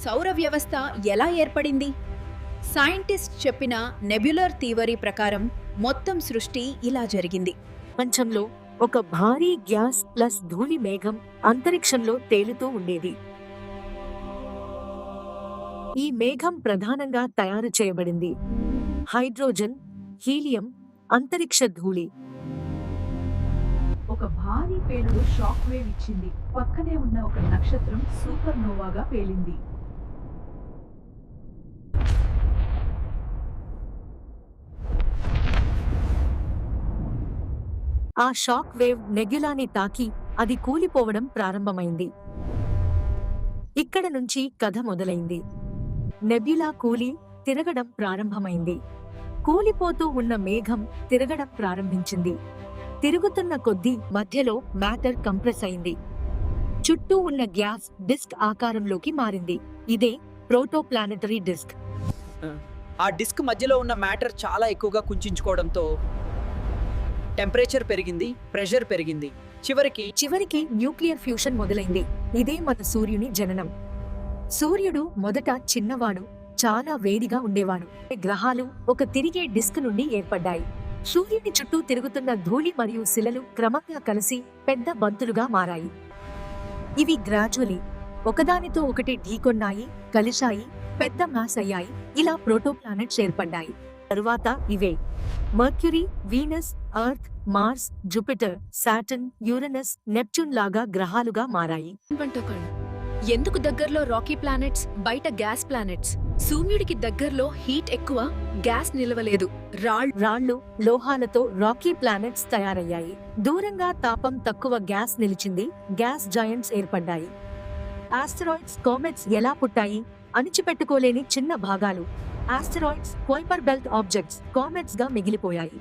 సౌర వ్యవస్థ ఎలా ఏర్పడింది? సైంటిస్ట్ చెప్పిన నెబ్యులర్ థియరీ ప్రకారం మొత్తం సృష్టి ఇలా జరిగింది. ప్రపంచంలో ఒక భారీ గ్యాస్ ప్లస్ ధూళి మేఘం అంతరిక్షంలో తేలుతూ ఉండేది. ఈ మేఘం ప్రధానంగా తయారు చేయబడింది హైడ్రోజన్, హీలియం, అంతరిక్ష ధూళి. ఒక భారీ పేలుడు షాక్ వేవ్ ఇచ్చింది. పక్కనే ఉన్న ఒక నక్షత్రం సూపర్ నోవాగా పేలింది. ఆ షాక్ వేవ్ నెగ్యులాని తాకి అది కూలిపోవడం ప్రారంభమైంది. ఇక్కడ నుంచి కథ మొదలైంది. నెబ్యులా కూలి తిరగడం ప్రారంభమైంది. కూలిపోతూ ఉన్న మేఘం తిరగడం ప్రారంభించింది. తిరుగుతున్న కొద్దీ మధ్యలో మ్యాటర్ కంప్రెస్ అయింది. చుట్టూ ఉన్న గ్యాస్ డిస్క్ ఆకారంలోకి మారింది. ఇదే ప్రోటోప్లానెటరీ డిస్క్. ఆ డిస్క్ మధ్యలో ఉన్న మ్యాటర్ చాలా ఎక్కువగా కుంచుకోవడంతో టెంపరేచర్ పెరిగింది, ప్రెషర్ పెరిగింది. చివరికి న్యూక్లియర్ ఫ్యూషన్ మొదలైంది. ఇదే మన సూర్యుని జననం. సూర్యుడు మొదట చిన్నవాడు, చాలా వేడిగా ఉండేవాడు. గ్రహాలు ఒక తిరిగే డిస్క్ నుండి ఏర్పడ్డాయి. సూర్యుని చుట్టూ తిరుగుతున్న ధూళి మరియు శిలలు క్రమంగా కలిసి పెద్ద బంతులుగా మారాయి. ఇవి గ్రాడ్యువలీ ఒకదానితో ఒకటి ఢీకొన్నాయి, కలిశాయి, పెద్ద మాస్ అయ్యాయి. ఇలా ప్రోటోప్లానెట్స్ ఏర్పడ్డాయి. తరువాత ఇవే Mercury, Venus, Earth, Mars, Jupiter, Saturn, Uranus, Neptune లాగా గ్రహాలుగా మారాయి. ఎందుకు దగ్గరలో రాకీ ప్లానెట్స్, బయట గ్యాస్ ప్లానెట్స్? సూర్యుడికి దగ్గరలో హీట్ ఎక్కువ, గ్యాస్ నిలవలేదు. రాళ్లు, లోహాలతో రాకీ ప్లానెట్స్ తయారయ్యాయి. దూరంగా తాపం తక్కువ, గ్యాస్ నిలిచింది. గ్యాస్ జాయింట్స్ ఏర్పడ్డాయి. ఆస్టరాయిడ్స్, కామెట్స్ ఎలా పుట్టాయి? అణిచిపెట్టుకోలేని చిన్న భాగాలు. ఆస్టరాయిడ్స్ కుయిపర్ బెల్ట్ ఆబ్జెక్ట్స్ కామెట్స్ గా మిగిలిపోయాయి.